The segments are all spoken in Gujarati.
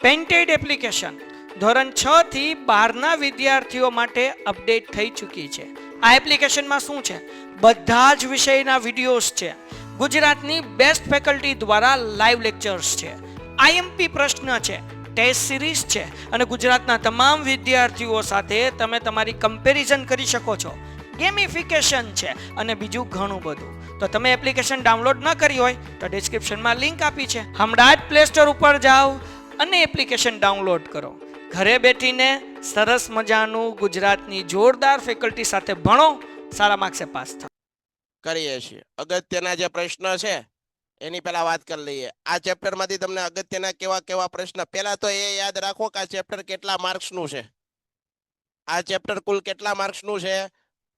પેન્ટેડ એપ્લિકેશન ધોરણ 6 થી 12ના વિદ્યાર્થીઓ માટે અપડેટ થઈ ચૂકી છે. આ એપ્લિકેશનમાં શું છે? બધા જ વિષયના વિડીયોઝ છે. ગુજરાતની બેસ્ટ ફેકલ્ટી દ્વારા લાઈવ લેક્ચર્સ છે. આઈએમપી પ્રશ્ન છે, ટેસ્ટ સિરીઝ છે અને ગુજરાતના તમામ વિદ્યાર્થીઓ સાથે તમે તમારી કમ્પેરિઝન કરી શકો છો. ગેમિફિકેશન છે અને બીજું ઘણું બધું. તો તમે એપ્લિકેશન ડાઉનલોડ ન કરી હોય તો ડિસ્ક્રિપ્શનમાં લિંક આપી છે. હમણાં જ પ્લે સ્ટોર ઉપર જાઓ અને એપ્લિકેશન ડાઉનલોડ કરો. ઘરે બેઠીને સરસ મજાનું ગુજરાતની જોરદાર ફેકલ્ટી સાથે ભણો, સારા માર્ક્સે પાસ થાઓ. કરીએ છીએ. અગત્યના જે પ્રશ્ન છે એની પહેલા વાત કરી લઈએ. આ ચેપ્ટરમાંથી તમને અગત્યના કેવા કેવા પ્રશ્ન, પહેલા તો એ યાદ રાખો કે આ ચેપ્ટર કેટલા માર્ક્સનું છે. આ ચેપ્ટર કુલ કેટલા માર્ક્સનું છે?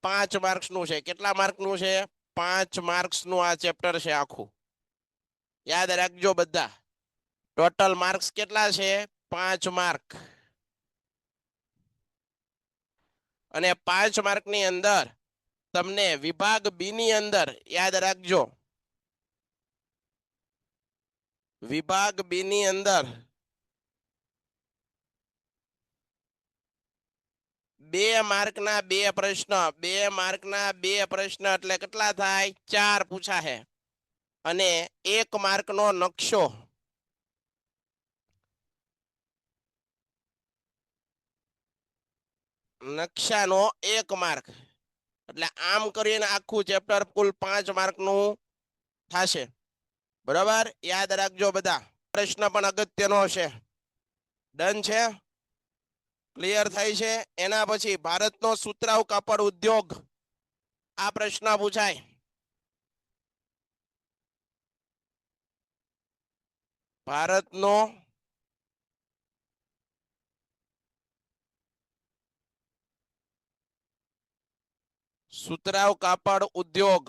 5 માર્ક્સનું છે. કેટલા માર્કનું છે? 5 માર્ક્સનું આ ચેપ્ટર છે આખું. યાદ રાખજો બધા. ટોટલ માર્ક્સ કેટલા છે? 5 માર્ક. અને 5 માર્કની અંદર તમને વિભાગ બી ની અંદર યાદ રાખજો, વિભાગ બી ની અંદર 2 માર્કના 2 પ્રશ્ન, 2 માર્કના 2 પ્રશ્ન એટલે કેટલા થાય? 4 પૂછાશે. અને 1 માર્કનો નકશો, નકશાનો 1 માર્ક. એટલે આમ કરીને આખું ચેપ્ટર કુલ 5 માર્કનું થશે. બરાબર? યાદ રાખજો બધા. પ્રશ્ન પણ અગત્યનો છે. ડન છે? ક્લિયર થાય છે? એના પછી ભારતનો સુતરાઉ કાપડ ઉદ્યોગ, આ પ્રશ્ન પૂછાય. ભારતનો સુતરાઉ કાપડ ઉદ્યોગ.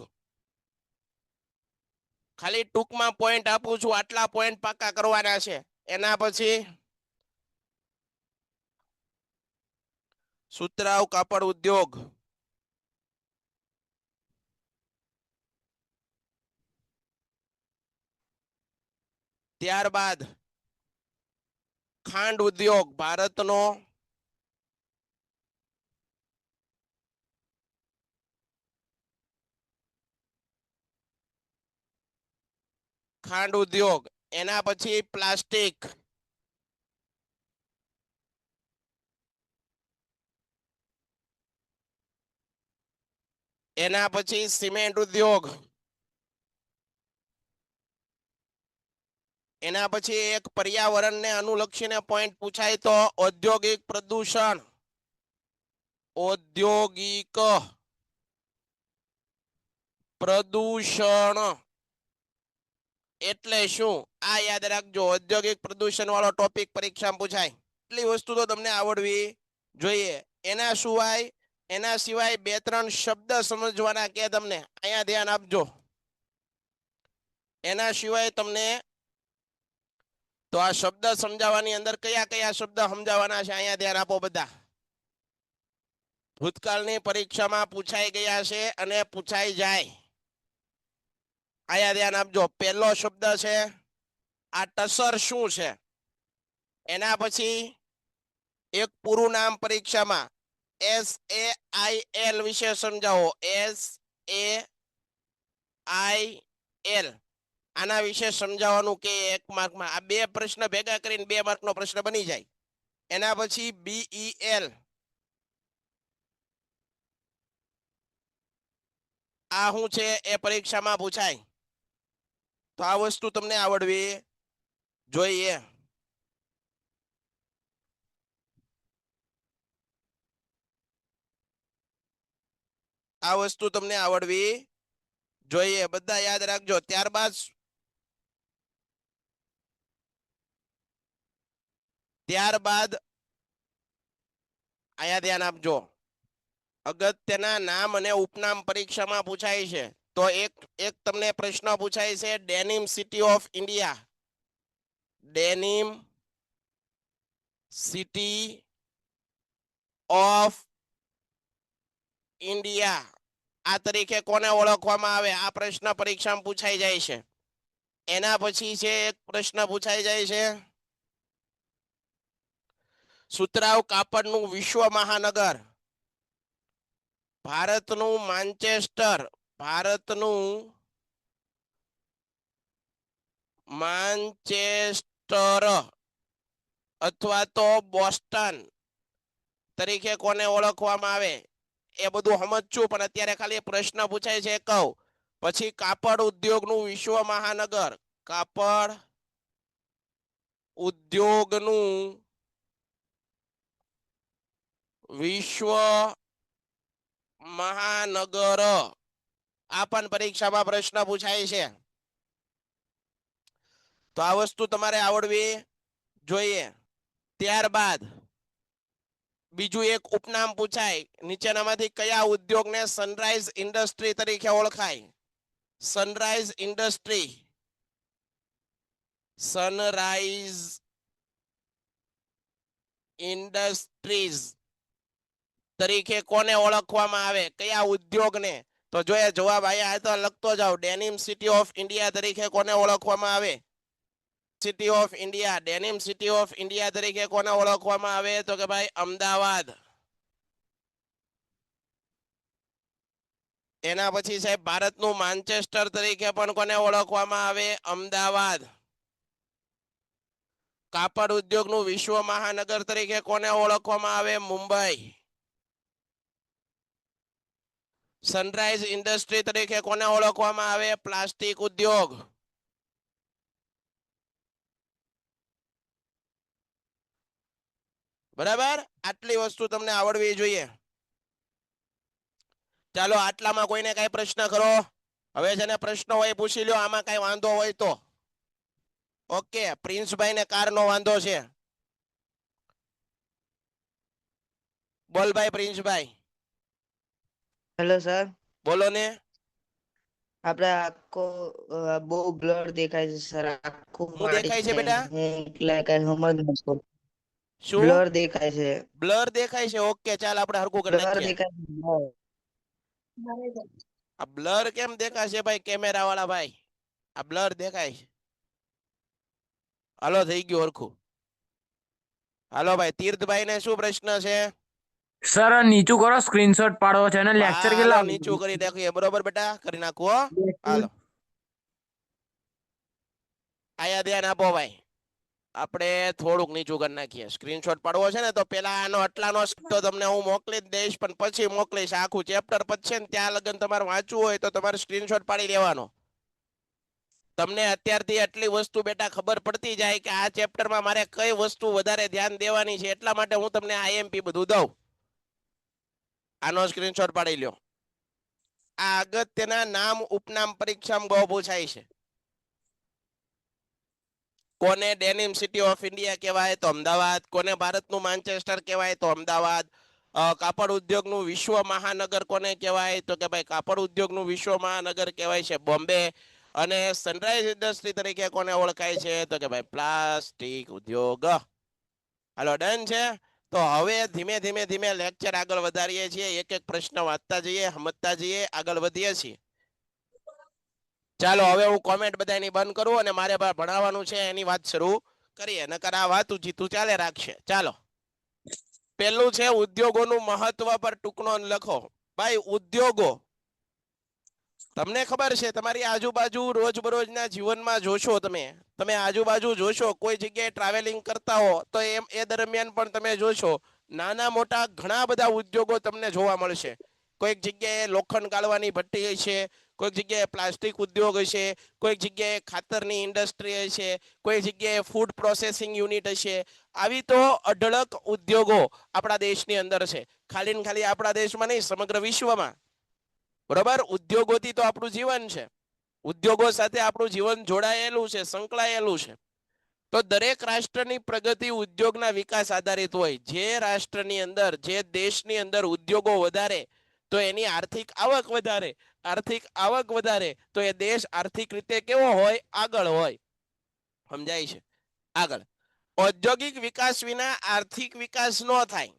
ખાલી ટૂંકમાં પોઈન્ટ આપું છું, આટલા પોઈન્ટ પાકા કરવાના છે. એના પછી સુતરાઉ કાપડ ઉદ્યોગ, ત્યારબાદ ખાંડ ઉદ્યોગ, ભારતનો ખાંડ ઉદ્યોગ. એના પછી પ્લાસ્ટિક, એના પછી સિમેન્ટ ઉદ્યોગ, એના પછી એક પર્યાવરણને અનુલક્ષીને પોઈન્ટ પૂછાય તો ઔદ્યોગિક પ્રદૂષણ. ઔદ્યોગિક પ્રદૂષણ એટલે શું? આ યાદ રાખજો. ઔદ્યોગિક પ્રદૂષણ વાળો ટોપિક પરીક્ષામાં પૂછાય. એટલી વસ્તુ તો તમને આવડવી જોઈએ. એના સિવાય 2-3 શબ્દ સમજવાના કે તમને, અહીંયા ધ્યાન આપજો. એના સિવાય તમને તો આ શબ્દ સમજાવવાની અંદર કયા કયા શબ્દ સમજાવવાના છે અહીંયા ધ્યાન આપો બધા. ભૂતકાળની પરીક્ષામાં પૂછાઈ ગયા છે અને પૂછાઈ જાય. અહીંયા ધ્યાન આપજો. પહેલો શબ્દ છે આ ટસર શું છે? એના પછી એક પૂરું નામ પરીક્ષામાં SAIL વિશે સમજાવો. SAIL આના વિશે સમજાવવાનું કે 1 માર્કમાં. આ 2 પ્રશ્ન ભેગા કરીને 2 માર્કનો પ્રશ્ન બની જાય. એના પછી BEL, આ શું છે એ પરીક્ષામાં પૂછાય. તો આ વસ્તુ તમને આવડવી જોઈએ. આ વસ્તુ તમને આવડવી જોઈએ. બધા યાદ રાખજો. ત્યારબાદ અહીંયા ધ્યાન આપજો. અગત્યના નામ અને ઉપનામ પરીક્ષામાં પૂછાય છે. તો એક તમને પ્રશ્ન પૂછાય છે denim city of India. Denim city of India આ તરીકે કોને ઓળખવામાં આવે? આ પ્રશ્ન પરીક્ષામાં પૂછાઈ જાય છે. એના પછી છે એક પ્રશ્ન પૂછાઈ જાય છે સુતરાઉ કાપડનું વિશ્વ મહાનગર, ભારતનું માન્ચેસ્ટર, ભારતનું માન્ચેસ્ટર અથવા તો બોસ્ટન તરીકે કોને ઓળખવામાં આવે એ બધું સમજશું, પણ અત્યારે ખાલી પ્રશ્ન પૂછાય છે કહું. પછી કાપડ ઉદ્યોગનું વિશ્વ મહાનગર, કાપડ ઉદ્યોગનું વિશ્વ મહાનગર, આ પણ પરીક્ષામાં પ્રશ્ન પૂછાય છે. તો આ વસ્તુ તમારે આવડવી જોઈએ. ત્યારબાદ બીજું એક ઉપનામ પૂછાય, નીચેનામાંથી કયા ઉદ્યોગને સનરાઈઝ ઇન્ડસ્ટ્રી તરીકે ઓળખાય? સનરાઈઝ ઇન્ડસ્ટ્રી, સનરાઈઝ ઇન્ડસ્ટ્રીઝ તરીકે કોને ઓળખવામાં આવે? કયા ઉદ્યોગને? તો જોઈએ જવાબ અહીંયા તો લખતો જાવ. ડેનિમ સિટી ઓફ ઇન્ડિયા તરીકે કોને ઓળખવામાં આવે? City of India, denim city of India તરીકે કોને ઓળખવામાં આવે? તો કે ભાઈ અમદાવાદ. એના પછી સાહેબ ભારતનું માન્ચેસ્ટર તરીકે પણ કોને ઓળખવામાં આવે? અમદાવાદ. કાપડ ઉદ્યોગનું વિશ્વ મહાનગર તરીકે કોને ઓળખવામાં આવે? મુંબઈ. સનરાઈઝ ઇન્ડસ્ટ્રી તરીકે કોને ઓળખવામાં આવે? પ્લાસ્ટિક ઉદ્યોગ. બરાબર, આટલી વસ્તુ તમને આવડવી જોઈએ. ચાલો આટલામાં કોઈને કઈ પ્રશ્ન કરો? હવે જેને પ્રશ્ન હોય પૂછી લ્યો, આમાં કઈ વાંધો હોય તો. ઓકે, પ્રિન્સભાઈ ને કારનો વાંધો છે. બોલ ભાઈ પ્રિન્સભાઈ. હેલો સર, બોલો ને. આપણે આખો બહુ બ્લર દેખાય છે સર, આખું શું દેખાય છે બેટા? હું એટલે કઈ સમજ નથી પડતું. શું બ્લર દેખાય છે, બ્લર દેખાય છે? ઓકે, ચાલ આપણે હરખું કરી બ્લર નાખીએ. દેખાય છે blur. આ બ્લર કેમ દેખાય છે ભાઈ કેમેરા વાળા ભાઈ? આ બ્લર દેખાય છે. હાલો થઈ ગયું હરખું. હાલો ભાઈ તીર્થભાઈ ને શું પ્રશ્ન છે? સર નીચું કરો, સ્ક્રીનશોટ પાડવો છે અને લેક્ચર હાલો કેટલા નીચું કરી નાખીએ. બરોબર બેટા, કરી નાખો હો. હાલો આયા ધ્યાન આપો ભાઈ. આપણે થોડુંક નીચું કરી નાખીએ. સ્ક્રીનશોટ પાડવો છે ને તો પેલા આનો આટલાનો તો તમને હું મોકલી જ દઈશ, પણ પછી મોકલીશ. આખું ચેપ્ટર પછી ને ત્યાં લગન તમારે વાંચવું હોય તો તમારે સ્ક્રીનશોટ પાડી લેવાનો. તમને અત્યારથી આટલી વસ્તુ બેટા ખબર પડતી જાય કે આ ચેપ્ટરમાં મારે કઈ વસ્તુ વધારે ધ્યાન દેવાની છે, એટલા માટે હું તમને આઈએમપી બધું દઉં. આનો સ્ક્રીનશોટ પાડી લ્યો. આ અગત્યના નામ ઉપનામ પરીક્ષામાં બહુ પૂછાય છે. કોને ડેનિમ સિટી ઓફ ઇન્ડિયા કહેવાય? તો અમદાવાદ. કોને ભારતનું માન્ચેસ્ટર કહેવાય? તો અમદાવાદ. કાપડ ઉદ્યોગનું વિશ્વ મહાનગર કોને કહેવાય? તો કે ભાઈ કાપડ ઉદ્યોગનું વિશ્વ મહાનગર કહેવાય છે બોમ્બે. અને સનરાઈઝ ઇન્ડસ્ટ્રી તરીકે કોને ઓળખાય છે? તો કે ભાઈ પ્લાસ્ટિક ઉદ્યોગ. હાલો ડન છે. તો હવે ધીમે ધીમે ધીમે લેક્ચર આગળ વધારીએ છીએ. એક એક પ્રશ્ન વાંચતા જઈએ, સમજતા જઈએ, આગળ વધીએ છીએ. ચાલો હવે હું કોમેન્ટ બધાની બંધ કરું અને મારે ભણાવવાનું છે એની વાત શરૂ કરીએ. નકર આ વાત જીતું ચાલે રાખશે. ચાલો પેલું છે ઉદ્યોગોનું મહત્વ પર ટૂંક નોંધ લખો. ભાઈ ઉદ્યોગો તમને ખબર છે તમારી આજુબાજુ રોજબરોજના જીવનમાં જોશો, તમે આજુબાજુ જોશો, કોઈ જગ્યાએ ટ્રાવેલિંગ કરતા હો તો એ દરમિયાન પણ તમે જોશો નાના મોટા ઘણા બધા ઉદ્યોગો તમને જોવા મળશે. કોઈક જગ્યાએ લોખંડ ગાળવાની ભઠ્ઠી હશે, કોઈક જગ્યાએ પ્લાસ્ટિક ઉદ્યોગ હશે, કોઈક જગ્યાએ ખાતરની ઇન્ડસ્ટ્રી હશે, કોઈ જગ્યાએ ફૂડ પ્રોસેસિંગ યુનિટ હશે. આવી તો અઢળક ઉદ્યોગો આપણા દેશની અંદર છે. ખાલી ને ખાલી આપણા દેશમાં નહીં, સમગ્ર વિશ્વમાં. બરોબર, ઉદ્યોગોથી તો આપણું જીવન છે. ઉદ્યોગો સાથે આપણું જીવન જોડાયેલું છે, સંકળાયેલું છે. તો દરેક રાષ્ટ્રની પ્રગતિ ઉદ્યોગના વિકાસ આધારિત હોય. જે રાષ્ટ્રની અંદર, જે દેશની અંદર ઉદ્યોગો વધારે તો એની આર્થિક આવક વધારે. આર્થિક આવક વધારે તો એ દેશ આર્થિક રીતે કેવો હોય? આગળ હોય. સમજાય છે? આગળ. ઔદ્યોગિક વિકાસ વિના આર્થિક વિકાસ ન થાય.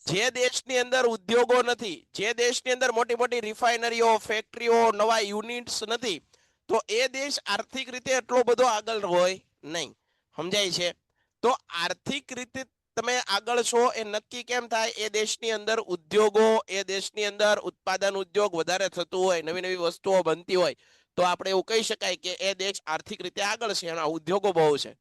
જે દેશની અંદર ઉદ્યોગો નથી, જે દેશની અંદર મોટી મોટી રિફાઇનરીઓ, ફેક્ટરીઓ, નવા યુનિટ્સ નથી, તો એ દેશ આર્થિક રીતે એટલો બધો આગળ હોય નહીં. સમજાય છે? તો આર્થિક રીતે તમે આગળ છો એ નક્કી કેમ થાય? એ દેશની અંદર ઉદ્યોગો, એ દેશની અંદર ઉત્પાદન ઉદ્યોગ વધારે થતું હોય, નવી નવી વસ્તુઓ બનતી હોય, તો આપણે એવું કહી શકાય કે એ દેશ આર્થિક રીતે આગળ છે, એના ઉદ્યોગો બહુ છે.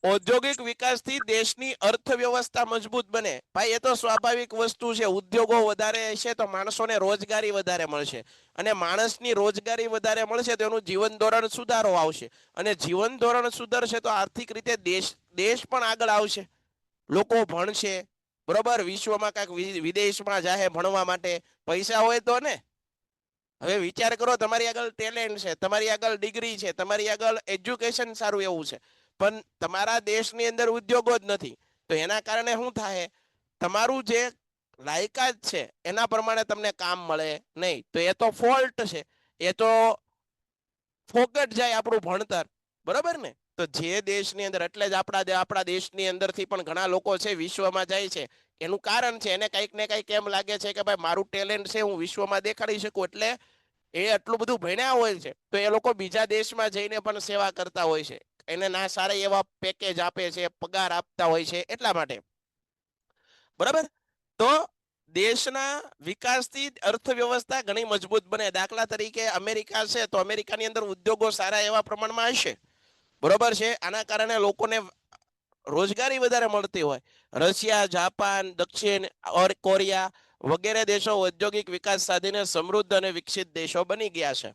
ઔદ્યોગિક વિકાસથી દેશની અર્થવ્યવસ્થા મજબૂત બને. ભાઈ એ તો સ્વાભાવિક વસ્તુ છે. ઉદ્યોગો વધારે હશે તો માણસોને રોજગારી વધારે મળશે, અને માણસની રોજગારી વધારે મળશે તો એનું જીવન ધોરણ સુધારો આવશે, અને જીવન ધોરણ સુધરશે તો આર્થિક રીતે દેશ પણ આગળ આવશે. લોકો ભણશે, બરોબર, વિશ્વમાં કાંઈક વિદેશમાં જાહે ભણવા માટે. પૈસા હોય તો ને. હવે વિચાર કરો, તમારી આગળ ટેલેન્ટ છે, તમારી આગળ ડિગ્રી છે, તમારી આગળ એજ્યુકેશન સારું એવું છે, પણ તમારા દેશની અંદર ઉદ્યોગો જ નથી, તો એના કારણે શું થાય? તમારું જે લાયકાત છે એના પ્રમાણે તમને કામ મળે નહીં, તો એ તો ફોલ્ટ છે, એ તો ફોકટ જાય આપણું ભણતર, બરોબર ને? તો જે દેશની અંદર, એટલે જ આપણા દેશની અંદરથી પણ ઘણા લોકો છે વિશ્વમાં જાય છે. એનું કારણ છે, એને કંઈક ને કંઈક એમ લાગે છે કે ભાઈ મારું ટેલેન્ટ છે, હું વિશ્વમાં દેખાડી શકું, એટલે એ આટલું બધું ભણ્યા હોય છે તો એ લોકો બીજા દેશમાં જઈને પણ સેવા કરતા હોય છે. એને ના સારા એવા પેકેજ આપે છે, પગાર આપતા હોય છે, એટલા માટે, બરાબર? તો દેશના વિકાસથી અર્થવ્યવસ્થા ઘણી મજબૂત બને. દાખલા તરીકે અમેરિકા છે, તો અમેરિકાની અંદર ઉદ્યોગો સારા એવા પ્રમાણમાં હશે, બરોબર છે. આના કારણે લોકોને રોજગારી વધારે મળતી હોય. રશિયા, જાપાન, દક્ષિણ કોરિયા વગેરે દેશો ઔદ્યોગિક વિકાસ સાધીને સમૃદ્ધ અને વિકસિત દેશો બની ગયા છે.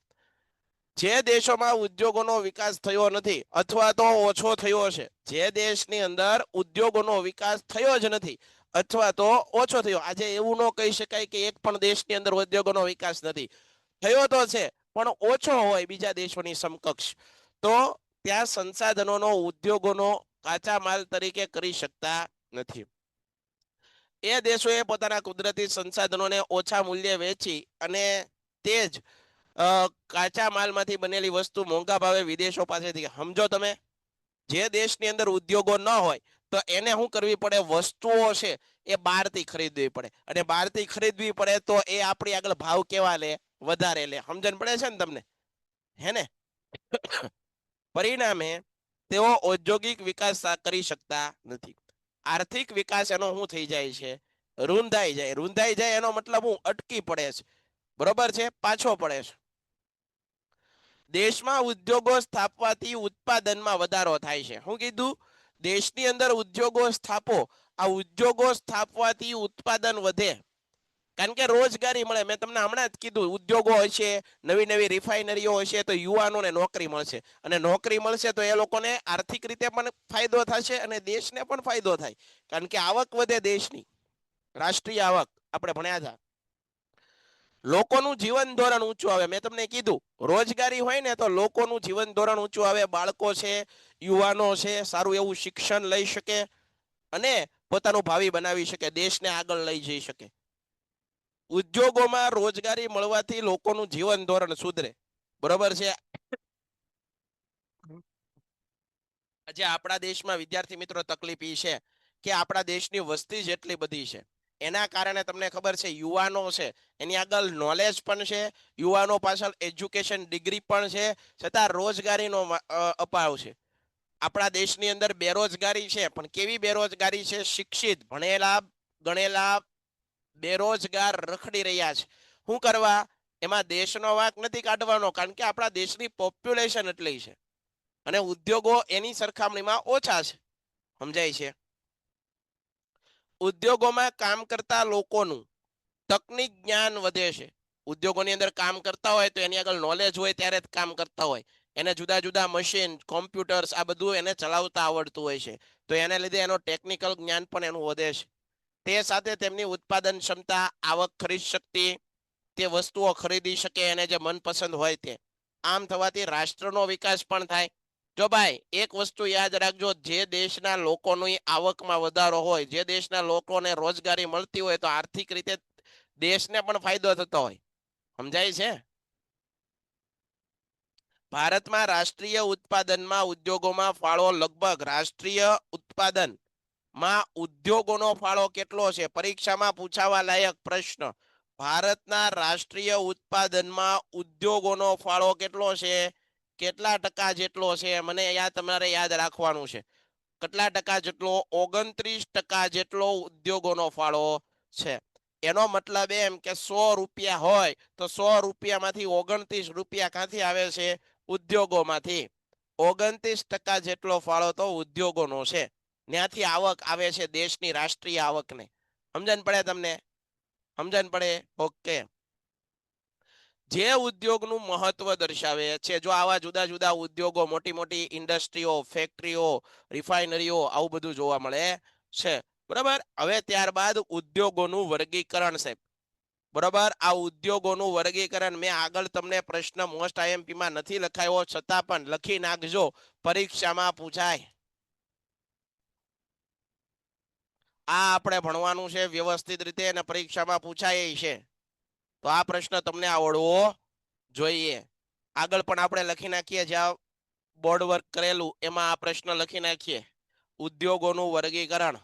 જે દેશોમાં ઉદ્યોગોનો વિકાસ થયો નથી અથવા તો ઓછો થયો છે, જે દેશની અંદર ઉદ્યોગોનો વિકાસ થયો જ નથી અથવા તો ઓછો થયો, આજે એવું ન કહી શકાય કે એક પણ દેશની અંદર ઉદ્યોગોનો વિકાસ નથી થયો, તો છે પણ ઓછો હોય બીજા દેશોની સમકક્ષ, તો ત્યાં સંસાધનોનો, ઉદ્યોગોનો કાચા માલ તરીકે કરી શકતા નથી. એ દેશોએ પોતાના કુદરતી સંસાધનોને ઓછા મૂલ્યે વેચી અને તે જ કાચા માલમાંથી બનેલી વસ્તુ મોંઘા ભાવે વિદેશો પાસેથી, સમજો તમે, જે દેશની અંદર ઉદ્યોગો ન હોય તો એને શું કરવી પડે? વસ્તુઓ છે એ બહારથી ખરીદવી પડે, અને બહારથી ખરીદવી પડે તો એ આપણી આગળ ભાવ કેવા લે? વધારે લે. સમજણ પડે છે ને તમને? હે ને? પરિણામે તેઓ ઔદ્યોગિક વિકાસ કરી શકતા નથી. આર્થિક વિકાસ એનો શું થઈ જાય છે? રૂંધાઈ જાય. રૂંધાઈ જાય એનો મતલબ હું અટકી પડે છે, બરોબર છે, પાછો પડે છે. દેશમાં ઉદ્યોગો સ્થાપવાથી ઉત્પાદનમાં વધારો થાય છે. શું કીધું? દેશની અંદર ઉદ્યોગો સ્થાપો, આ ઉદ્યોગો સ્થાપવાથી ઉત્પાદન વધે, કારણ કે રોજગારી મળે. મેં તમને હમણાં જ કીધું, ઉદ્યોગો હશે, નવી નવી રિફાઇનરીઓ હશે તો યુવાનોને નોકરી મળશે, અને નોકરી મળશે તો એ લોકોને આર્થિક રીતે પણ ફાયદો થશે અને દેશને પણ ફાયદો થાય, કારણ કે આવક વધે દેશની, રાષ્ટ્રીય આવક. આપણે ભણ્યા હતા, લોકોનું જીવન ધોરણ ઊંચું આવે. મેં તમને કીધું, રોજગારી હોય ને તો લોકોનું જીવન ધોરણ ઊંચું આવે, બાળકો છે, યુવાનો છે, સારું એવું શિક્ષણ લઈ શકે અને પોતાનું ભાવિ બનાવી શકે, દેશને આગળ લઈ જઈ શકે. ઉદ્યોગોમાં રોજગારી મળવાથી લોકોનું જીવન ધોરણ સુધરે, બરોબર છે. આજે આપણા દેશમાં વિદ્યાર્થી મિત્રો તકલીફ એ છે કે આપણા દેશની વસ્તી જેટલી બધી છે, એના કારણે તમને ખબર છે યુવાનો છે એની આગળ નોલેજ પણ છે, યુવાનો પાછળ એજ્યુકેશન ડિગ્રી પણ છે, છતાં રોજગારીનો અભાવ છે. આપણા દેશની અંદર બેરોજગારી છે, પણ કેવી બેરોજગારી છે? શિક્ષિત, ભણેલા ગણેલા બેરોજગાર રખડી રહ્યા છે. શું કરવા? એમાં દેશનો વાંક નથી કાઢવાનો, કારણ કે આપણા દેશની પોપ્યુલેશન એટલી છે અને ઉદ્યોગો એની સરખામણીમાં ઓછા છે. સમજાય છે? ઉદ્યોગોમાં કામ કરતા લોકોનું તકનીક જ્ઞાન વધે છે. ઉદ્યોગોની અંદર કામ કરતા હોય તો એની આગળ નોલેજ હોય ત્યારે જ કામ કરતા હોય. એને જુદા જુદા મશીન, કોમ્પ્યુટર્સ, આ બધું એને ચલાવતા આવડતું હોય છે, તો એને લીધે એનો ટેકનિકલ જ્ઞાન પણ એનું વધે છે. તે સાથે તેમની ઉત્પાદન ક્ષમતા, આવક, ખરીદ શક્તિ, તે વસ્તુઓ ખરીદી શકે એને જે મનપસંદ હોય તે. આમ થવાથી રાષ્ટ્રનો વિકાસ પણ થાય. જો ભાઈ એક વસ્તુ યાદ રાખજો, જે દેશના લોકોની આવકમાં વધારો હોય, જે દેશના લોકોને રોજગારી મળતી હોય, તો આર્થિક રીતે દેશને પણ ફાયદો થતો હોય. સમજાય છે? ભારતમાં રાષ્ટ્રીય ઉત્પાદનમાં ઉદ્યોગોમાં ફાળો લગભગ, રાષ્ટ્રીય ઉત્પાદનમાં ઉદ્યોગોનો ફાળો કેટલો છે? પરીક્ષામાં પૂછાવા લાયક પ્રશ્ન. ભારતના રાષ્ટ્રીય ઉત્પાદનમાં ઉદ્યોગોનો ફાળો કેટલો છે? કેટલા ટકા જેટલો છે? મને તમારે યાદ રાખવાનું છે. કેટલા ટકા જેટલો? 29% જેટલો ઉદ્યોગોનો ફાળો છે. એનો મતલબ એમ કે 100 રૂપિયા હોય તો 100 રૂપિયામાંથી 29 રૂપિયા ક્યાંથી આવે છે? ઉદ્યોગોમાંથી. 29% જેટલો ફાળો તો ઉદ્યોગોનો છે. ત્યાંથી આવક આવે છે દેશની રાષ્ટ્રીય આવકને. સમજણ પડે તમને? સમજણ પડે? ઓકે. જે ઉદ્યોગનું મહત્વ દર્શાવે છે, જો આવા જુદા જુદા ઉદ્યોગો, મોટી મોટી ઇન્ડસ્ટ્રીઓ, ફેક્ટરીઓ, રિફાઇનરીઓ, આવું બધું જોવા મળે છે. બરાબર. હવે ત્યારબાદ ઉદ્યોગોનું વર્ગીકરણ છે. બરાબર. આ ઉદ્યોગોનું વર્ગીકરણ મેં આગળ તમને પ્રશ્ન મોસ્ટ આઈએમપી માં નથી લખાયો, છતાં પણ લખી નાખજો, પરીક્ષામાં પૂછાય. આ આપણે ભણવાનું છે વ્યવસ્થિત રીતે અને પરીક્ષામાં પૂછાય છે. તો આ પ્રશ્ન તમને આવડવો જોઈએ. આગળ પણ આપણે લખી નાખીએ, જ્યાં બોર્ડ વર્ક કરેલું એમાં આ પ્રશ્ન લખી નાખીએ. ઉદ્યોગોનું વર્ગીકરણ.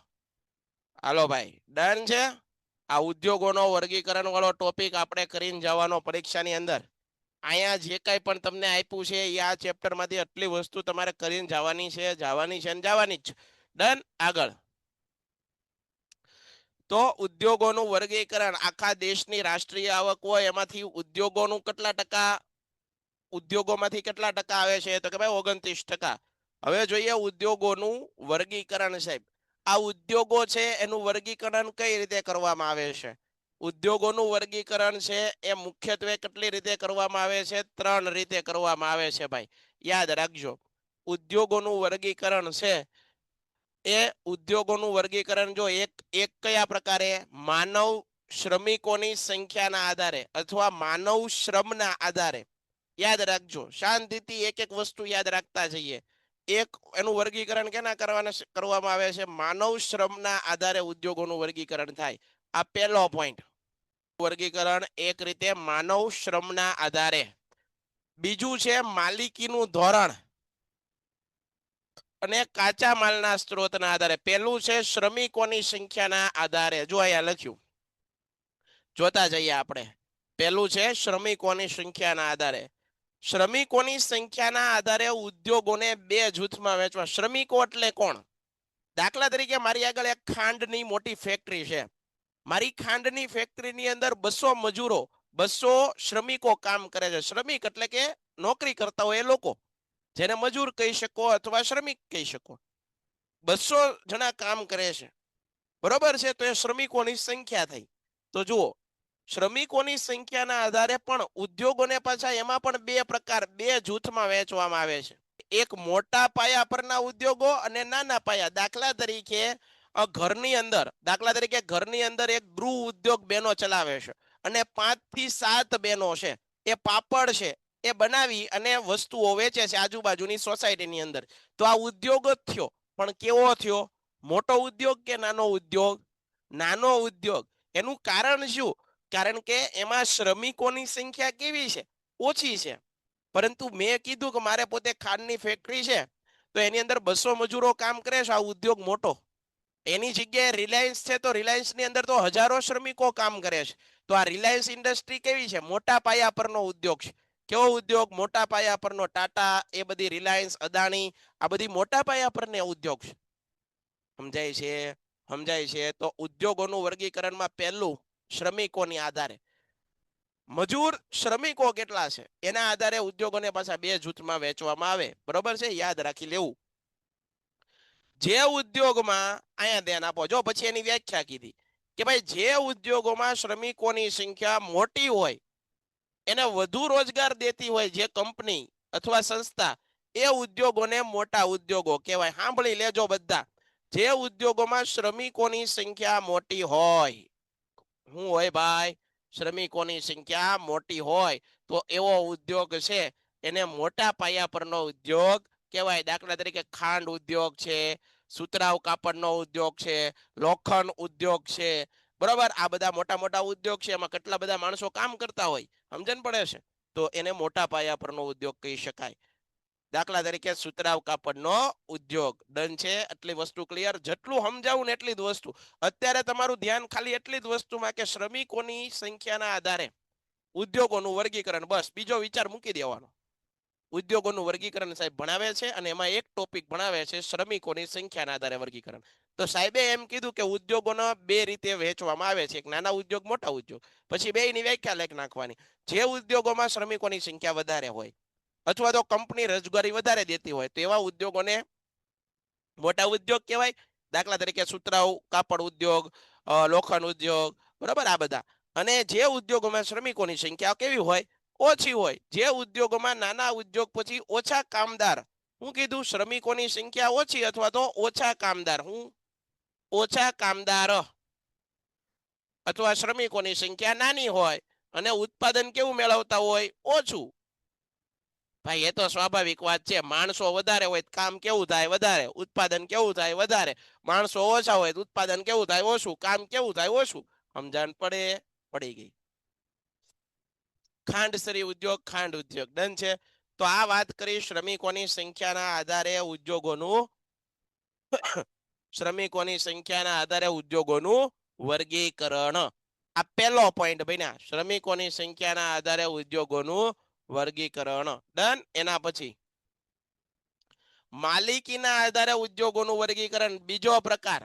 હાલો ભાઈ, ડન છે. આ ઉદ્યોગોનો વર્ગીકરણ વાળો ટોપિક આપણે કરીને જવાનો પરીક્ષાની અંદર. અહીંયા જે કાંઈ પણ તમને આપ્યું છે એ આ ચેપ્ટરમાંથી આટલી વસ્તુ તમારે કરીને જવાની છે અને જવાની જ. ડન. આગળ. તો ઉદ્યોગોનું વર્ગીકરણ, આખા દેશની રાષ્ટ્રીય આવક હોય એમાંથી ઉદ્યોગોનું કેટલા ટકા, ઉદ્યોગોમાંથી કેટલા ટકા આવે છે? તો કે ભાઈ 29%. હવે જોઈએ ઉદ્યોગોનું વર્ગીકરણ. સાહેબ, આ ઉદ્યોગો છે એનું વર્ગીકરણ કઈ રીતે કરવામાં આવે છે? ઉદ્યોગોનું વર્ગીકરણ છે એ મુખ્યત્વે કેટલી રીતે કરવામાં આવે છે? 3 રીતે કરવામાં આવે છે ભાઈ, યાદ રાખજો. ઉદ્યોગોનું વર્ગીકરણ છે એ ઉદ્યોગોનું વર્ગીકરણ જો એક કયા પ્રકારે? માનવ શ્રમિકોની સંખ્યાના આધારે અથવા માનવ શ્રમના આધારે. યાદ રાખજો, શાંતિથી એક એક વસ્તુ યાદ રાખતા જઈએ. એક એનું વર્ગીકરણ કેના કરવામાં આવે છે? માનવ શ્રમના આધારે ઉદ્યોગોનું વર્ગીકરણ થાય. આ પહેલો પોઈન્ટ. વર્ગીકરણ એક રીતે માનવ શ્રમના આધારે. બીજું છે માલિકીનું ધોરણ અને કાચા માલના સ્ત્રોતના આધારે. પહેલું છે શ્રમિકોની સંખ્યાના આધારે. જો અહીંયા લખ્યું, જોતા જઈએ આપણે. પહેલું છે શ્રમિકોની સંખ્યાના આધારે. શ્રમિકોની સંખ્યાના આધારે ઉદ્યોગોને 2 જૂથમાં વહેંચવા. શ્રમિકો એટલે કોણ? દાખલા તરીકે મારી આગળ એક ખાંડની મોટી ફેક્ટરી છે. મારી ખાંડની ફેક્ટરીની અંદર 200 મજૂરો, 200 શ્રમિકો કામ કરે છે. શ્રમિક એટલે કે નોકરી કરતા હોય એ લોકો, જેને મજૂર કહી શકો અથવા શ્રમિક કહી શકો. 200 જણા કામ કરે છે. બરોબર છે. તો એ શ્રમિકોની સંખ્યા થઈ. તો જુઓ, શ્રમિકોની સંખ્યાના આધારે પણ ઉદ્યોગોને પાછા એમાં પણ 2 પ્રકાર, 2 જૂથમાં વહેંચવામાં આવે છે. એક મોટા પાયા પરના ઉદ્યોગો અને નાના પાયા. દાખલા તરીકે ઘરની અંદર એક ગૃહ ઉદ્યોગ બહેનો ચલાવે છે અને 5 થી 7 બહેનો છે, એ પાપડ છે એ બનાવી અને વસ્તુઓ વેચે છે આજુબાજુની સોસાયટીની અંદર. તો આ ઉદ્યોગ જ થયો. પણ કેવો થયો? મોટો ઉદ્યોગ કે નાનો ઉદ્યોગ? નાનો ઉદ્યોગ. એનું કારણ શું? કારણ કે એમાં શ્રમિકોની સંખ્યા કેવી છે? ઓછી છે. પરંતુ મેં કીધું કે મારે પોતે ખાંડની ફેક્ટરી છે, તો એની અંદર 200 મજૂરો કામ કરે છે. આ ઉદ્યોગ મોટો. એની જગ્યાએ રિલાયન્સ છે, તો રિલાયન્સની અંદર તો હજારો શ્રમિકો કામ કરે છે. તો આ રિલાયન્સ ઇન્ડસ્ટ્રી કેવી છે? મોટા પાયા પરનો ઉદ્યોગ છે. કેવો ઉદ્યોગ? મોટા પાયા પરનો. ટાટા, એ બધી રિલાયન્સ, અદાણી, આ બધી મોટા પાયા પરનો ઉદ્યોગ છે. સમજાય છે? સમજાય છે? તો ઉદ્યોગોનું વર્ગીકરણમાં પહેલું શ્રમિકોની આધારે. મજૂર શ્રમિકો કેટલા છે એના આધારે ઉદ્યોગોને પાછા 2 જૂથમાં વહેંચવામાં આવે. બરોબર છે? યાદ રાખી લેવું. જે ઉદ્યોગમાં, અહીંયા ધ્યાન આપો, જો પછી એની વ્યાખ્યા કીધી કે ભાઈ જે ઉદ્યોગોમાં શ્રમિકોની સંખ્યા મોટી હોય, એને વધુ રોજગાર દેતી હોય જે કંપની અથવા સંસ્થા, એ ઉદ્યોગોને મોટા ઉદ્યોગો કહેવાય. સાંભળી લેજો બધા. જે ઉદ્યોગોમાં શ્રમિકોની સંખ્યા મોટી હોય. શું હોય ભાઈ? શ્રમિકોની સંખ્યા મોટી હોય તો એવો ઉદ્યોગ છે એને મોટા પાયા પરનો ઉદ્યોગ કહેવાય. દાખલા તરીકે ખાંડ ઉદ્યોગ છે, સુતરાઉ કાપડનો ઉદ્યોગ છે, લોખંડ ઉદ્યોગ છે. બરોબર? આ બધા મોટા મોટા ઉદ્યોગ છે, એમાં કેટલા બધા માણસો કામ કરતા હોય. સમજણ પડે છે? તો એને મોટા પાયા પરનો ઉદ્યોગ કહી શકાય. દાખલા તરીકે સુતરાઉ કાપડનો ઉદ્યોગ. ડન છે? એટલી વસ્તુ ક્લિયર? જેટલું સમજાવું ને એટલી જ વસ્તુ. અત્યારે તમારું ધ્યાન ખાલી એટલી જ વસ્તુમાં કે શ્રમિકોની સંખ્યાના આધારે ઉદ્યોગોનું વર્ગીકરણ. બસ, બીજો વિચાર મૂકી દેવાનો. ઉદ્યોગોનું વર્ગીકરણ સાહેબ ભણાવે છે અને એમાં એક ટોપિક ભણાવે છે શ્રમિકોની સંખ્યાના આધારે વર્ગીકરણ. તો સાહેબે એમ કીધું કે ઉદ્યોગોના બે રીતે વહેંચવામાં આવે છે, એક નાના ઉદ્યોગ, મોટા ઉદ્યોગ. પછી બેયની વ્યાખ્યા લખી નાખવાની. જે ઉદ્યોગોમાં શ્રમિકોની સંખ્યા વધારે હોય અથવા તો કંપની રોજગારી વધારે દેતી હોય તો એવા ઉદ્યોગોને મોટા ઉદ્યોગ કહેવાય. દાખલા તરીકે સુતરાઉ કાપડ ઉદ્યોગ, લોખંડ ઉદ્યોગ, બરાબર, આ બધા. અને જે ઉદ્યોગોમાં શ્રમિકોની સંખ્યા કેવી હોય, ઓછી હોય, જે ઉદ્યોગોમાં નાના ઉદ્યોગ પછી ઓછા કામદાર, હું કીધું શ્રમિકોની સંખ્યા ઓછી અથવા તો ઓછા કામદાર, ઓછા કામદાર અથવા શ્રમિકોની સંખ્યા નાની હોય અને ઉત્પાદન કેવું મેળવતા હોય, ઓછું. ભાઈ એ તો સ્વાભાવિક વાત છે. માણસો વધારે હોય કામ કેવું થાય, વધારે. ઉત્પાદન કેવું થાય, વધારે. માણસો ઓછા હોય ઉત્પાદન કેવું થાય, ઓછું. કામ કેવું થાય, ઓછું. સમજણ પડે? પડી ગઈ. ખાંડસરી ઉદ્યોગ, ખાંડ ઉદ્યોગ ડન છે. તો આ વાત કરી શ્રમિકોની સંખ્યાના આધારે ઉદ્યોગોનું શ્રમિકોની સંખ્યાના આધારે ઉદ્યોગોનું વર્ગીકરણ. આ પહેલો પોઈન્ટ બન્યા, શ્રમિકોની સંખ્યાના આધારે ઉદ્યોગોનું વર્ગીકરણ. ડન. એના પછી માલિકીના આધારે ઉદ્યોગોનું વર્ગીકરણ, બીજો પ્રકાર.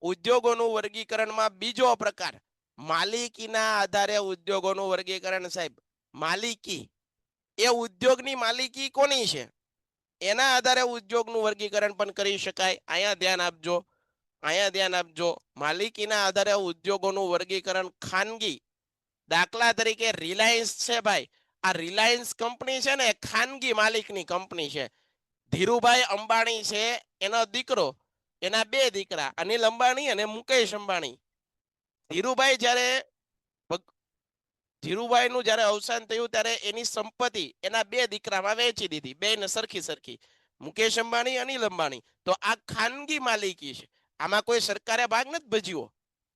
ઉદ્યોગોનું વર્ગીકરણમાં બીજો પ્રકાર, માલિકીના આધારે ઉદ્યોગોનું વર્ગીકરણ. સાહેબ, માલિકી એ ઉદ્યોગની માલિકી કોની છે એના આધારે ઉદ્યોગનું વર્ગીકરણ પણ કરી શકાય. અહીંયા ધ્યાન આપજો, અહીંયા ધ્યાન આપજો. માલિકીના આધારે ઉદ્યોગોનું વર્ગીકરણ ખાનગી. દાખલા તરીકે રિલાયન્સ છે ભાઈ, આ રિલાયન્સ કંપની છે ને, ખાનગી માલિકની કંપની છે. ધીરુભાઈ અંબાણી છે, એનો દીકરો, એના બે દીકરા, અનિલ અંબાણી અને મુકેશ અંબાણી. ધીરુભાઈનું જ્યારે અવસાન થયું ત્યારે એની સંપત્તિ એના બે દીકરામાં વેચી દીધી, બેને સરખી સરખી, મુકેશ અંબાણી, અનિલ અંબાણી. તો આ ખાનગી માલિકી છે, આમાં કોઈ સરકારે ભાગ નથી ભજ્યો.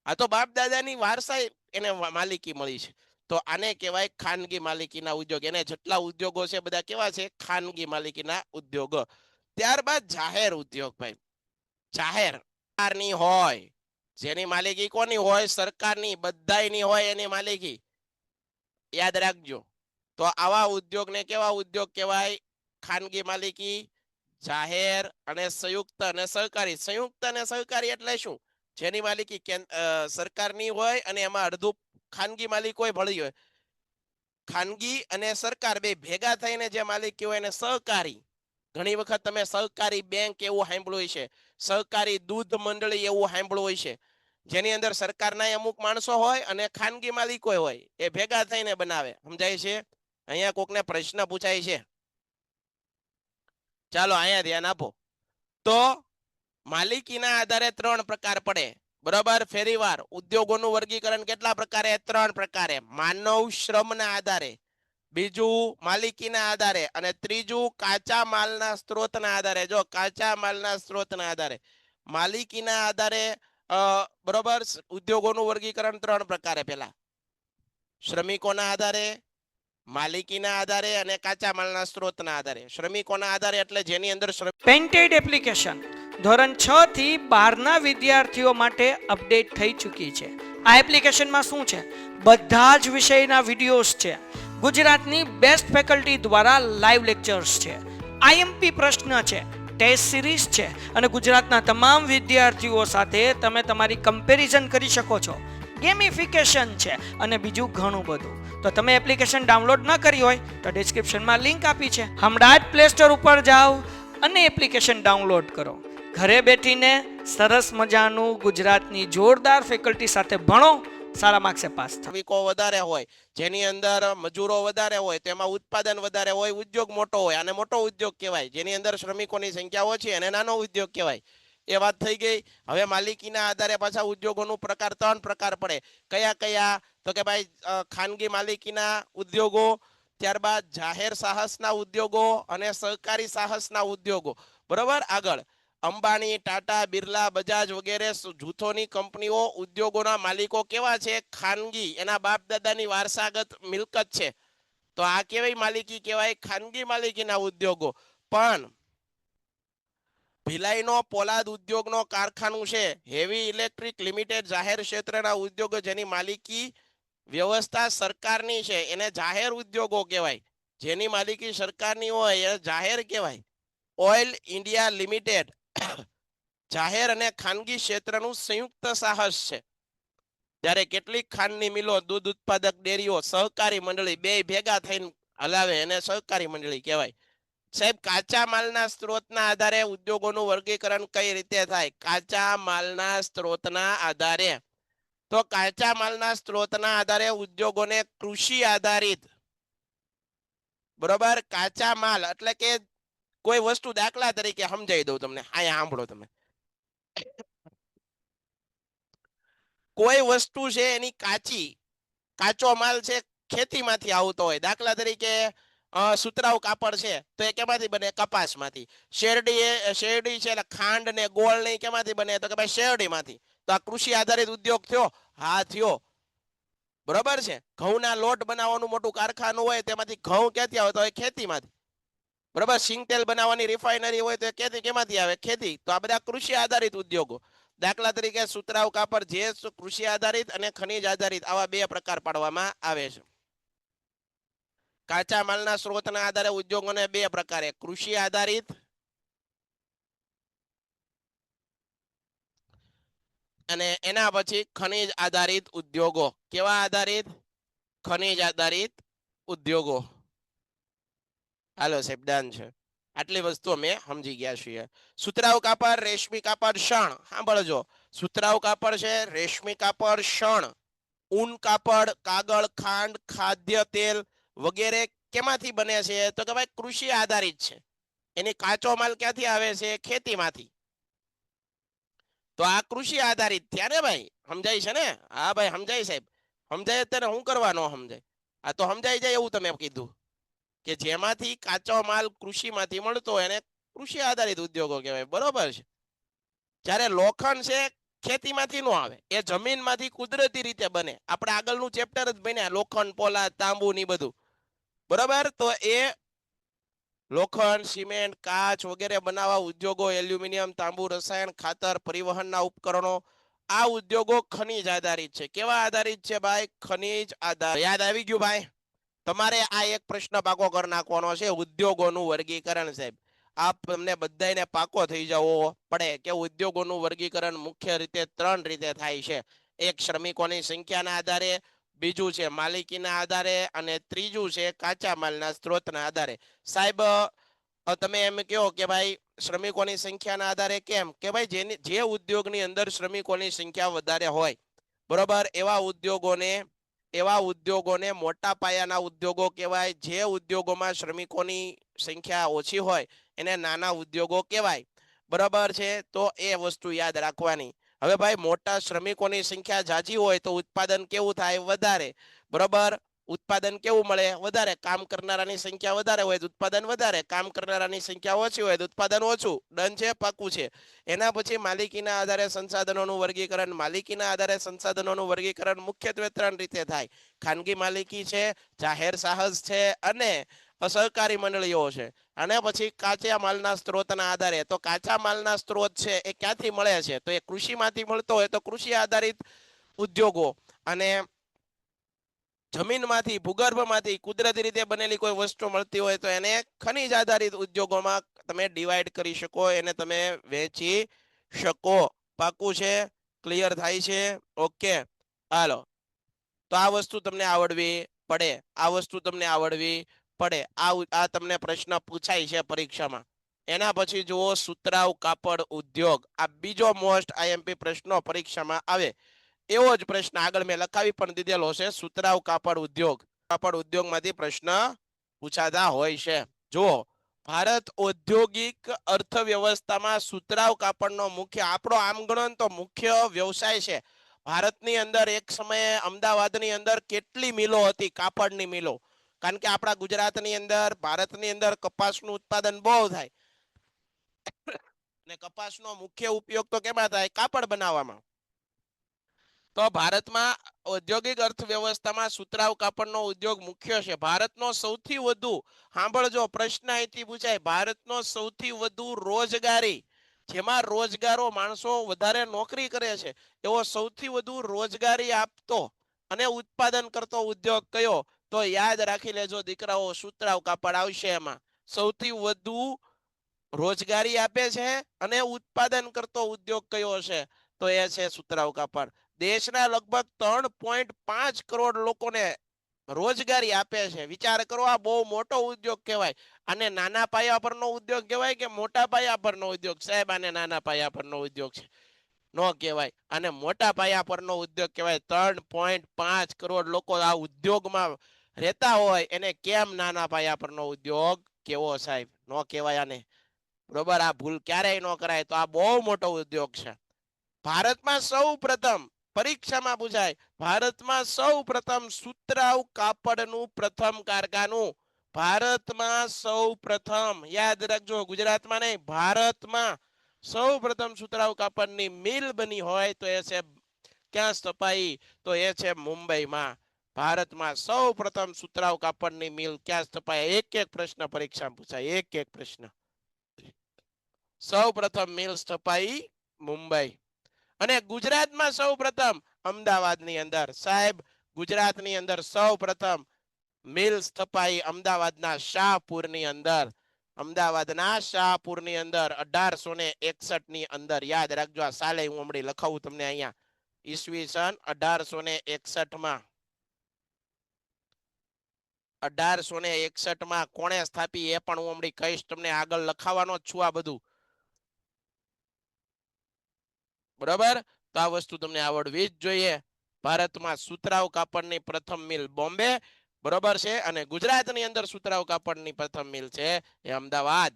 આ તો બાપ દાદાની વારસા એને માલિકી મળી છે. તો આને કહેવાય ખાનગી માલિકીના ઉદ્યોગ. એને જેટલા ઉદ્યોગો છે બધા કેવા છે? ખાનગી માલિકીના ઉદ્યોગો. ત્યારબાદ જાહેર ઉદ્યોગ. ભાઈ જાહેર સરકારની હોય, જેની માલિકી કોની હોય? સરકારની. બધાયની હોય એની માલિકી, યાદ રાખજો. તો આવા ઉદ્યોગને કેવા ઉદ્યોગ કહેવાય? ખાનગી માલિકી, જાહેર અને સંયુક્ત અને સહકારી. સંયુક્ત અને સહકારી એટલે શું? જેની માલિકી સરકારની હોય અને એમાં અડધું ખાનગી માલિક હોય, ભળી હોય. ખાનગી અને સરકાર બે ભેગા થઈને જે માલિકી હોય એને સહકારી. ઘણી વખત તમે સહકારી બેંક એવું સાંભળ્યું છે, સહકારી દૂધ મંડળી એવું સાંભળ્યું છે, જેની અંદર સરકારના અમુક માણસો હોય અને ખાનગી માલિકો હોય, એ ભેગા થઈને બનાવે. સમજાય છે? અહીંયા કોકને પ્રશ્ન પૂછાય છે, ચાલો અહીંયા ધ્યાન આપો. તો માલિકીના આધારે ત્રણ પ્રકાર પડે, બરાબર? ફેરીવાર ઉદ્યોગોનું વર્ગીકરણ કેટલા પ્રકારે? ત્રણ પ્રકારે. માનવ શ્રમના આધારે, બીજું માલિકીના આધારે, અને ત્રીજું કાચા માલના સ્ત્રોતના આધારે. જો કાચા માલના સ્ત્રોતના આધારે, માલિકીના આધારે બરોબર, ઉદ્યોગોનું વર્ગીકરણ ત્રણ પ્રકારે. પેલા શ્રમિકોના આધારે, માલિકીના આધારે અને કાચા માલના સ્ત્રોતના આધારે. શ્રમિકોના આધારે એટલે જેની અંદર પેન્ટેડ એપ્લિકેશન ધોરણ 6 થી 12ના વિદ્યાર્થીઓ માટે અપડેટ થઈ ચૂકી છે. આ એપ્લિકેશનમાં શું છે? બધા જ વિષયના વિડીયોઝ છે. ગુજરાતની બેસ્ટ ફેકલ્ટી દ્વારા લાઈવ લેક્ચર્સ છે, આઈએમપી પ્રશ્ન છે, ટેસ્ટ સિરીઝ છે, અને ગુજરાતના તમામ વિદ્યાર્થીઓ સાથે તમે તમારી કમ્પેરિઝન કરી શકો છો. ગેમિફિકેશન છે અને બીજું ઘણું બધું. તો તમે એપ્લિકેશન ડાઉનલોડ ન કરી હોય તો ડિસ્ક્રિપ્શનમાં લિંક આપી છે, હમણાં જ પ્લે સ્ટોર ઉપર જાઓ અને એપ્લિકેશન ડાઉનલોડ કરો. ઘરે બેઠીને સરસ મજાનું ગુજરાતની જોરદાર ફેકલ્ટી સાથે ભણો, સારા માર્ક્સે પાસ થાઓ. શ્રમિકો વધારે હોય, જેની અંદર મજૂરો વધારે હોય, તેમાં ઉત્પાદન વધારે હોય, ઉદ્યોગ મોટો હોય, અને મોટો ઉદ્યોગ કહેવાય. જેની અંદર શ્રમિકોની સંખ્યા ઓછી અને નાનો ઉદ્યોગ કહેવાય. એ વાત થઈ ગઈ. હવે માલિકીના આધારે પાછા ઉદ્યોગોનું પ્રકાર ત્રણ પ્રકાર પડે. કયા કયા? તો કે ભાઈ ખાનગી માલિકીના ઉદ્યોગો, ત્યારબાદ જાહેર સાહસના ઉદ્યોગો અને સહકારી સાહસના ઉદ્યોગો. બરોબર? આગળ અંબાણી, ટાટા, બિરલા, બજાજ વગેરે જૂથોની કંપનીઓ, ઉદ્યોગોના માલિકો કેવા છે? ખાનગી. એના બાપ દાદાની વારસાગત મિલકત છે. તો આ કેવી માલિકી કહેવાય? ખાનગી માલિકીના ઉદ્યોગો. પણ ભિલાઈનો પોલાદ ઉદ્યોગનો કારખાનું છે, હેવી ઇલેક્ટ્રિક લિમિટેડ જાહેર ક્ષેત્રના ઉદ્યોગો જેની માલિકી વ્યવસ્થા સરકારની છે, એને જાહેર ઉદ્યોગો કહેવાય. જેની માલિકી સરકારની હોય એ જાહેર કહેવાય. ઓઇલ ઇન્ડિયા લિમિટેડ જાહેર અને ખાનગી ક્ષેત્રનું સંયુક્ત સાહસ છે. જ્યારે કેટલીક ખાંડની મિલો, દૂધ ઉત્પાદક ડેરીઓ, સહકારી મંડળી બે ભેગા થઈને હલાવે એને સહકારી મંડળી કહેવાય. સાહેબ, કાચા માલના સ્ત્રોતના આધારે ઉદ્યોગોનું વર્ગીકરણ કઈ રીતે થાય? કાચા માલના સ્ત્રોતના આધારે. તો કાચા માલના સ્ત્રોતના આધારે ઉદ્યોગોને કૃષિ આધારિત, બરોબર, કાચા માલ એટલે કે કોઈ વસ્તુ, દાખલા તરીકે સમજાવી દઉં તમને, અહીંયા સાંભળો તમે. કોઈ વસ્તુ છે એની કાચો માલ છે, ખેતીમાંથી આવતો હોય. દાખલા તરીકે સુતરાઉ કાપડ છે તો એ કેમાંથી બને? કપાસમાંથી. શેરડી છે એટલે ખાંડ ને ગોળ ને કેમાંથી બને? તો કે ભાઈ શેરડીમાંથી. તો આ કૃષિ આધારિત ઉદ્યોગ થયો? હા, થયો. બરોબર છે. ઘઉંના લોટ બનાવવાનું મોટું કારખાનું હોય, તેમાંથી ઘઉં ક્યાંથી આવે? તો એ ખેતીમાંથી. બરોબર. સિંગતેલ બનાવવાની રિફાઇનરી હોય તો કેમાંથી આવે? ખેતી. તો આ બધા કૃષિ આધારિત ઉદ્યોગો. દાખલા તરીકે સુતરાઉ કાપડ, જે કૃષિ આધારિત અને ખનિજ આધારિત, આવા બે પ્રકાર પાડવામાં આવે છે. કાચા માલના સ્ત્રોતના આધારે ઉદ્યોગોને બે પ્રકારે, કૃષિ આધારિત અને એના પછી ખનિજ આધારિત ઉદ્યોગો. કેવા આધારિત? ખનિજ આધારિત ઉદ્યોગો. હાલો સાહેબ, ડન છે. આટલી વસ્તુ અમે સમજી ગયા છીએ. સુતરાઉ કાપડ, રેશમી કાપડ, શણ. સાંભળજો, સુતરાઉ કાપડ છે, રેશમી કાપડ, શણ, ઊન કાપડ, કાગળ, ખાંડ, ખાદ્ય તેલ વગેરે કેમાંથી બને છે? તો કે ભાઈ કૃષિ આધારિત છે. એની કાચો માલ ક્યાંથી આવે છે? ખેતીમાંથી. તો આ કૃષિ આધારિત થયા ને ભાઈ? સમજાય છે ને? હા ભાઈ સમજાય સાહેબ. સમજાય અત્યારે હું કરવા ન સમજાય? આ તો સમજાઈ જાય એવું તમે કીધું કે જેમાંથી કાચો માલ કૃષિમાંથી મળતો હોય એને કૃષિ આધારિત ઉદ્યોગો કહેવાય. બરોબર છે. જ્યારે લોખંડ છે ખેતીમાંથી ન આવે, એ જમીનમાંથી કુદરતી રીતે બને. આપણે આગળનું ચેપ્ટર જ ભણ્યા, લોખંડ, પોલાદ, તાંબુ ની બધું. બરોબર. તો એ લોખંડ, સિમેન્ટ, કાચ વગેરે બનાવવા ઉદ્યોગો, એલ્યુમિનિયમ, તાંબુ, રસાયણ, ખાતર, પરિવહનના ઉપકરણો, આ ઉદ્યોગો ખનિજ આધારિત છે. કેવા આધારિત છે ભાઈ? ખનિજ આધારિત. યાદ આવી ગયું ભાઈ? તમારે આ એક પ્રશ્ન પાકો કરી નાખવાનો છે, ઉદ્યોગોનું વર્ગીકરણ. સાહેબ, આ તમને બધાને પાકો થઈ જવો પડે કે ઉદ્યોગોનું વર્ગીકરણ મુખ્ય રીતે 3 રીતે થાય છે. એક, શ્રમિકોની સંખ્યાના આધારે, બીજું છે માલિકીના આધારે, અને ત્રીજું છે કાચા માલના સ્ત્રોતના આધારે. સાહેબ, તમે એમ કહો કે ભાઈ શ્રમિકોની સંખ્યાના આધારે કેમ? કે ભાઈ જે ઉદ્યોગની અંદર શ્રમિકોની સંખ્યા વધારે હોય, બરોબર, એવા ઉદ્યોગોને મોટા પાયાના ઉદ્યોગો કહેવાય. જે ઉદ્યોગોમાં શ્રમિકોની સંખ્યા ઓછી હોય એને નાના ઉદ્યોગો કહેવાય. બરાબર છે. તો એ વસ્તુ યાદ રાખવાની. હવે ભાઈ મોટા શ્રમિકોની સંખ્યા જાજી હોય તો ઉત્પાદન કેવું થાય? વધારે. બરાબર. ઉત્પાદન કેવું મળે? વધારે. કામ કરનારાની સંખ્યા વધારે હોય તો ઉત્પાદન વધારે, કામ કરનારાની સંખ્યા ઓછી હોય તો ઉત્પાદન ઓછું. ડન છે? પાકું છે. એના પછી માલિકીના આધારે સંસાધનોનું વર્ગીકરણ. માલિકીના આધારે સંસાધનોનું વર્ગીકરણ મુખ્યત્વે 3 રીતે થાય. ખાનગી માલિકી છે, જાહેર સાહસ છે, અને સહકારી મંડળીઓ છે. અને પછી કાચા માલના સ્ત્રોતના આધારે. તો કાચા માલના સ્ત્રોત છે એ ક્યાંથી મળે છે? તો એ કૃષિમાંથી મળતો હોય તો કૃષિ આધારિત ઉદ્યોગો, અને જમીનમાંથી, ભૂગર્ભમાંથી કુદરતી રીતે બનેલી કોઈ વસ્તુ મળતી હોય તો એને ખનિજ આધારિત ઉદ્યોગોમાં તમે ડિવાઈડ કરી શકો, એને તમે વેચી શકો. પાકું છે? ક્લિયર થાય છે? ઓકે, હાલો. તો આ વસ્તુ તમને આવડવી પડે. આ વસ્તુ તમને આવડવી પડે. આ તમને પ્રશ્ન પૂછાય છે પરીક્ષામાં. એના પછી જુઓ, સુતરાઉ કાપડ ઉદ્યોગ. આ બીજો મોસ્ટ આઈએમપી પ્રશ્ન પરીક્ષામાં આવે એવો જ પ્રશ્ન આગળ મેં લખાવી પણ દીધેલો છે. સુતરાઉ કાપડ ઉદ્યોગમાંથી પ્રશ્ન પૂછાતા હોય છે. જુઓ, ભારત ઔદ્યોગિક અર્થવ્યવસ્થામાં સુતરાઉ કાપડનો મુખ્ય, આપણો આમ ગણો તો મુખ્ય વ્યવસાય છે. ભારતની અંદર એક સમયે અમદાવાદની અંદર કેટલી મિલો હતી? કાપડની મિલો. કારણ કે આપણા ગુજરાતની અંદર, ભારતની અંદર કપાસનું ઉત્પાદન બહુ થાય, અને કપાસનો મુખ્ય ઉપયોગ તો કેમાં થાય? કાપડ બનાવવામાં. તો ભારતમાં ઔદ્યોગિક અર્થવ્યવસ્થામાં સુતરાઉ કાપડનો ઉદ્યોગ મુખ્ય છે. ભારતનો સૌથી વધુ, સાંભળજો પ્રશ્ન અહીંથી પૂછાય, ભારતનો સૌથી વધુ રોજગારી, જેમાં રોજગારો, માણસો વધારે નોકરી કરે છે, એવો સૌથી વધુ રોજગારી આપતો અને ઉત્પાદન કરતો ઉદ્યોગ કયો? તો યાદ રાખી લેજો દીકરાઓ, સુતરાઉ કાપડ આવશે એમાં. સૌથી વધુ રોજગારી આપે છે અને ઉત્પાદન કરતો ઉદ્યોગ કયો છે? તો એ છે સુતરાઉ કાપડ. દેશના લગભગ 3.5 કરોડ લોકોને રોજગારી આપે છે. વિચાર કરો, આ બહુ મોટો ઉદ્યોગ કહેવાય. અને નાના પાયા પરનો ઉદ્યોગ કહેવાય કે મોટા પાયા પરનો ઉદ્યોગ? સાહેબ, આને નાના પાયા પરનો ઉદ્યોગ છે, નો કહેવાય. અને મોટા પાયા પરનો ઉદ્યોગ કહેવાય. 3.5 કરોડ લોકો આ ઉદ્યોગમાં રહેતા હોય એને કેમ નાના પાયા પરનો ઉદ્યોગ કેવો સાહેબ? નો કહેવાય આને. બરોબર, આ ભૂલ ક્યારેય ન કરાય. તો આ બહુ મોટો ઉદ્યોગ છે. ભારતમાં સૌ પ્રથમ, પરીક્ષામાં પૂછાય, ભારતમાં સૌ પ્રથમ સુતરાઉ કાપડનું પ્રથમ કારખાનું, ભારતમાં સૌ પ્રથમ, યાદ રાખજો, ગુજરાતમાં નહીં, ભારતમાં સૌ પ્રથમ સુતરાઉ કાપડની મિલ બની હોય તો એ છે ક્યાં સ્થપાઈ? તો એ છે મુંબઈમાં. ભારતમાં સૌ પ્રથમ સુતરાઉ કાપડની મિલ ક્યાં સ્થપાય? એક એક પ્રશ્ન પરીક્ષામાં પૂછાય, એક એક પ્રશ્ન. સૌ પ્રથમ મિલ સ્થપાઈ મુંબઈ. અને ગુજરાતમાં સૌ પ્રથમ અમદાવાદની અંદર. સાહેબ, ગુજરાતની અંદર સૌ પ્રથમ મિલ સ્થપાઈ અમદાવાદના શાહપુરની અંદર. અમદાવાદના શાહપુરની અંદર 1861 ની અંદર. યાદ રાખજો, આ સાલે હું હમણાં લખાવું તમને અહીંયા. ઈસવીસન 1861 માં, 1861 માં કોણે સ્થાપી એ પણ હું હમણાં કહીશ તમને. આગળ લખાવાનો જ છું આ બધું, બરાબર? તો આ વસ્તુ તમને આવડવી જ જોઈએ. ભારતમાં સુતરાઉ કાપડની પ્રથમ મિલ બોમ્બે, બરોબર છે. અને ગુજરાતની અંદર સુતરાઉ કાપડની પ્રથમ મિલ છે એ અમદાવાદ.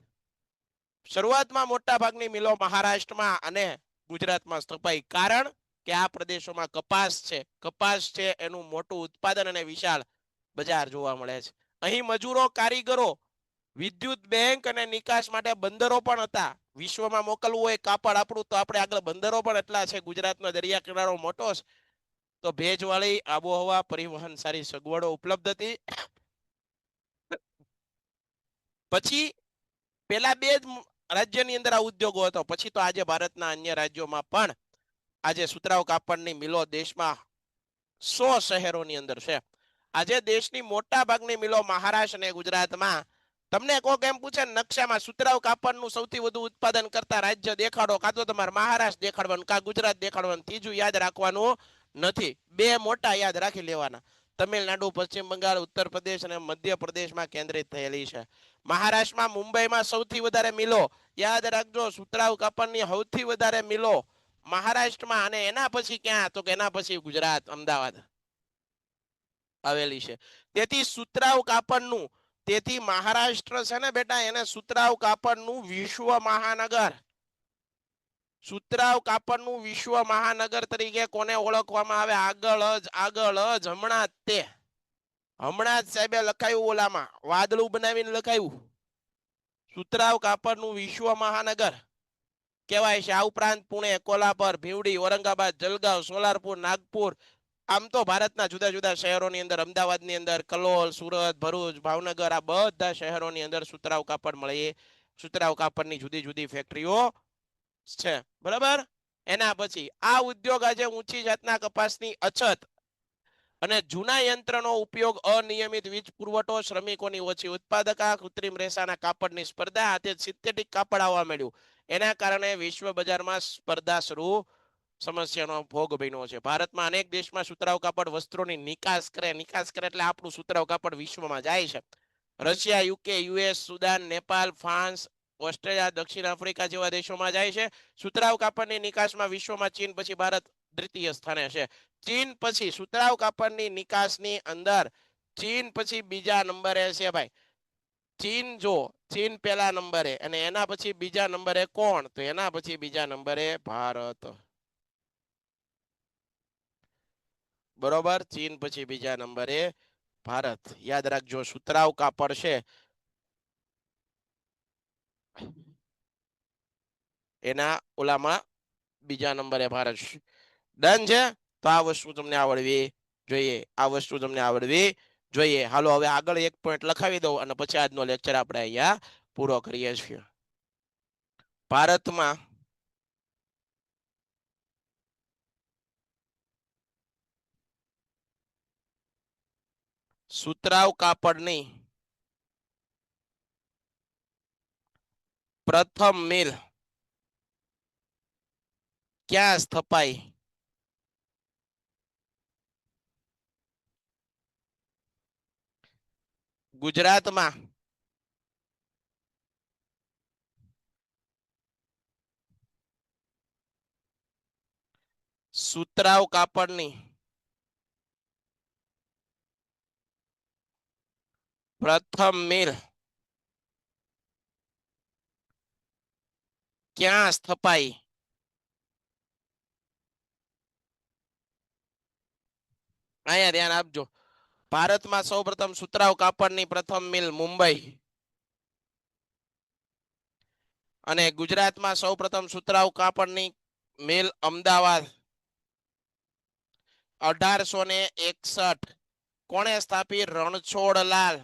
શરૂઆતમાં મોટા ભાગની મિલો મહારાષ્ટ્રમાં અને ગુજરાતમાં સ્થપાઈ. કારણ કે આ પ્રદેશોમાં કપાસ છે, કપાસ છે એનું મોટું ઉત્પાદન અને વિશાળ બજાર જોવા મળે છે. અહીં મજૂરો, કારીગરો, વિદ્યુત બેંક અને નિકાસ માટે બંદરો પણ હતા. વિશ્વમાં મોકલવું હોય કાપડ આપણું તો આપણે આગળ બંદરો પણ એટલા છે. ગુજરાતનો દરિયા કિનારો મોટો છે, તો ભેજવાળી આબોહવા, પરિવહન સારી સગવડો ઉપલબ્ધ હતી. પછી પેલા બે જ રાજ્યની અંદર આ ઉદ્યોગો હતો. પછી તો આજે ભારતના અન્ય રાજ્યોમાં પણ આજે સુતરાઉ કાપડની મિલો દેશમાં 100 શહેરોની અંદર છે. આજે દેશની મોટા ભાગની મિલો મહારાષ્ટ્ર અને ગુજરાતમાં. તમને કોક એમ પૂછે નકશામાં સુતરાઉ કાપડનું સૌથી વધુ ઉત્પાદન કરતા રાજ્ય દેખાડો, કાં તો તમારે મહારાષ્ટ્ર દેખાડવાનું, કાં ગુજરાત દેખાડવાનું. ત્રીજું યાદ રાખવાનું નથી, બે મોટા યાદ રાખી લેવાના. તમિલનાડુ, પશ્ચિમ બંગાળ, ઉત્તર પ્રદેશ અને મધ્યપ્રદેશમાં કેન્દ્રિત થયેલી છે. મહારાષ્ટ્રમાં મુંબઈમાં સૌથી વધારે મિલો. યાદ રાખજો, સુતરાઉ કાપડની સૌથી વધારે મિલો મહારાષ્ટ્રમાં. અને એના પછી ક્યાં? તો કે એના પછી ગુજરાત, અમદાવાદ આવેલી છે. તેથી સુતરાઉ કાપડનું, તેથી મહારાષ્ટ્ર છે ને બેટા, એને સુતરાઉ કાપડનું વિશ્વ મહાનગર, સુતરાઉ કાપડનું વિશ્વ મહાનગર તરીકે કોને ઓળખવામાં આવે? આગળ જ હમણાં જ સાહેબે લખાયું, ઓલામાં વાદળું બનાવીને લખાયું, સુતરાઉ કાપડનું વિશ્વ મહાનગર કહેવાય છે. આ ઉપરાંત પુણે, કોલ્હાપુર, ભીવડી, ઔરંગાબાદ, જલગાંવ, સોલારપુર, નાગપુર, આમ તો ભારતના જુદા જુદા શહેરોની અંદર, અમદાવાદની અંદર, કલોલ, સુરત, ભરૂચ, ભાવનગર, આ બધા શહેરોની અંદર સુતરાઉ કાપડ મળે. સુતરાઉ કાપડની જુદી જુદી ફેક્ટરીઓ છે, બરાબર? એના પછી આ ઉદ્યોગ આજે ઊંચી જાતના કપાસની અછત અને જૂના યંત્રનો ઉપયોગ, અનિયમિત વીજ પુરવઠો, શ્રમિકોની ઓછી ઉત્પાદકતા, કૃત્રિમ રેસાના કાપડની સ્પર્ધા, હાથે સિન્થેટિક કાપડ આવવા મળ્યું. એના કારણે વિશ્વ બજારમાં સ્પર્ધા શરૂ સમસ્યાનો ભોગ બન્યો છે. ભારતમાં અનેક દેશમાં સુતરાઉ કાપડ વસ્ત્રોની નિકાસ કરે એટલે આપણું સુતરાઉ કાપડ વિશ્વમાં જાય છે. Russia, UK, US, Sudan, Nepal, France, Australia, દક્ષિણ આફ્રિકા જેવા દેશોમાં જાય છે. સુતરાઉ કાપડની નિકાસમાં વિશ્વમાં ચીન પછી ભારત દ્વિતીય સ્થાને છે. ચીન પછી સુતરાઉ કાપડની નિકાસની અંદર ચીન પછી બીજા નંબરે છે ભાઈ. ચીન, જો ચીન પહેલા નંબરે, અને એના પછી બીજા નંબરે કોણ? તો એના પછી બીજા નંબરે ભારત, બરોબર? ચીન પછી બીજા નંબરે ભારત. યાદ રાખજો, સુતરાઉ કાપડ છે એના ઓલામાં બીજા નંબરે ભારત. ડન છે? તો આ વસ્તુ તમને આવડવી જોઈએ, આ વસ્તુ તમને આવડવી જોઈએ. હાલો, હવે આગળ એક પોઈન્ટ લખાવી દઉં અને પછી આજનો લેક્ચર આપણે અહીંયા પૂરો કરીએ છીએ. ભારતમાં સુતરાઉ કાપડની પ્રથમ મિલ ક્યાં સ્થપાઈ? ગુજરાતમાં. સુતરાઉ કાપડની પ્રથમ મિલ ક્યાં સ્થપાઈ? અહીંયા ધ્યાન આપજો. ભારતમાં સૌપ્રથમ સુતરાઉ કાપડની પ્રથમ મિલ મુંબઈ અને ગુજરાતમાં સૌપ્રથમ સુતરાઉ કાપડની મિલ અમદાવાદ 1861. કોણે સ્થાપી? રણછોડલાલ.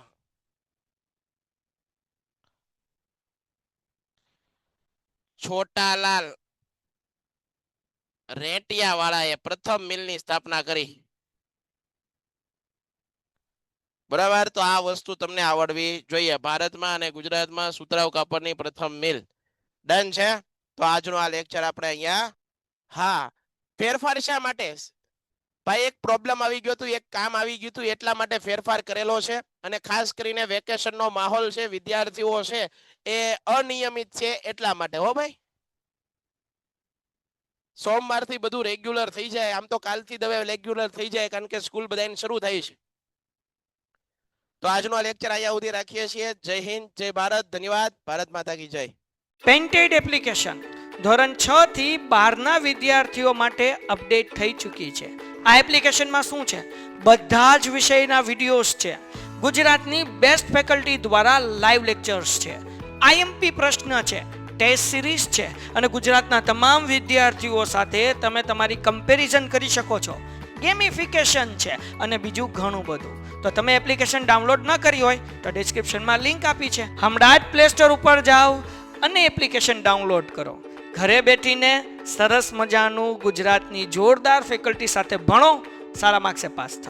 છોટાલાલ રેટિયા વાળાએ પ્રથમ મિલની સ્થાપના કરી. બરાબર, તો આ વસ્તુ તમને આવડવી જોઈએ. ભારતમાં અને ગુજરાતમાં સુતરાઉ કાપડની પ્રથમ મિલ. ડન છે. તો આજનો આ લેક્ચર આપણે અહીંયા. હા, ફેરફાર શા માટે? ભાઈ એક પ્રોબ્લેમ આવી ગયો હતું, એક કામ આવી ગયું હતું, એટલા માટે ફેરફાર કરેલો છે. અને ખાસ કરીને વેકેશનનો માહોલ છે, વિદ્યાર્થીઓ છે એ અનિયમિત છે એટલા માટે. હો ભાઈ, સોમવારથી બધું રેગ્યુલર થઈ જાય. આમ તો કાલથી હવે રેગ્યુલર થઈ જાય કારણ કે સ્કૂલ બધાની શરૂ થઈ છે. તો આજનો લેક્ચર અહીંયા સુધી રાખીએ છીએ. જય હિન્દ, જય ભારત, ધન્યવાદ. ભારત માતા કી જય. પેન્ટેડ એપ્લિકેશન ધોરણ 6 થી 12 વિદ્યાર્થીઓ માટે અપડેટ થઈ ચૂકી છે. આ એપ્લિકેશનમાં શું છે? બધા જ વિષયના વિડીયોઝ છે. ગુજરાતની બેસ્ટ ફેકલ્ટી દ્વારા લાઈવ લેક્ચર્સ છે. આઈએમપી પ્રશ્ન છે, ટેસ્ટ સિરીઝ છે અને ગુજરાતના તમામ વિદ્યાર્થીઓ સાથે તમે તમારી કમ્પેરિઝન કરી શકો છો. ગેમિફિકેશન છે અને બીજું ઘણું બધું. તો તમે એપ્લિકેશન ડાઉનલોડ ન કરી હોય તો ડિસ્ક્રિપ્શનમાં લિંક આપી છે. હમણાં જ પ્લે સ્ટોર ઉપર જાઓ અને એપ્લિકેશન ડાઉનલોડ કરો. ઘરે બેઠીને સરસ મજાનું ગુજરાતની જોરદાર ફેકલ્ટી સાથે ભણો, સારા માર્ક્સે પાસ થાઓ.